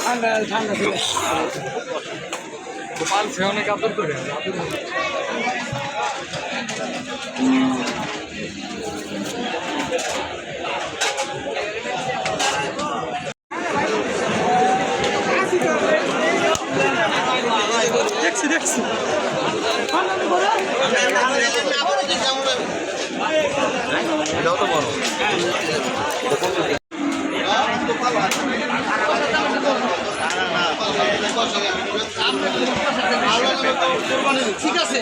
ঠান্ডা ঠান্ডা ছিল গোপাল সে অনেক আদর করে দেখছি দেখছি এটাও তো বড় ঠিক আছে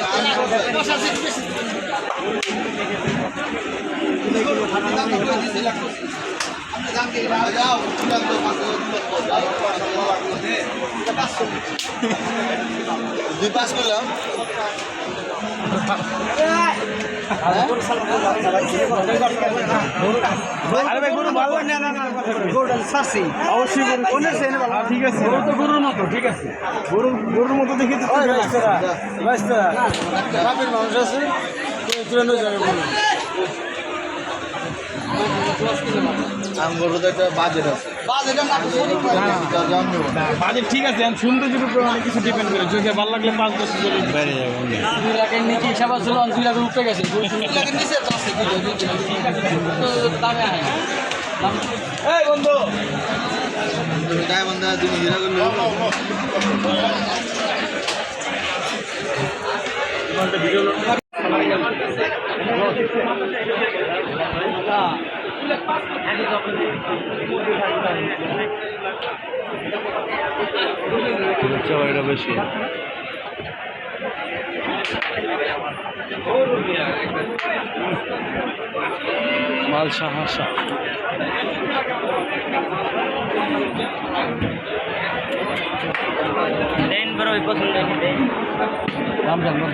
দুই পাস করলাম ঠিক আছে গরুর মতো ঠিক আছে গরুর মতো দেখে মানুষ আছে বাজেট ঠিক আছে সৌন্দর্যের উপর অনেক কিছু ডিপেন্ড করে চোখে ভালো লাগলে 5 বছর চলে বেড়ে যাবে 2 লাখের নিচে হিসাব ছিল 2 লাখের উপরে গেছে 2 লাখের নিচে তো আছে দামে হয় এই বন্ধু গায়ে বন্ধা তুমি হিরা করলে ভিডিও এটা বেশি মাল সাহাশা দেন বড় পছন্দ দাম জানবো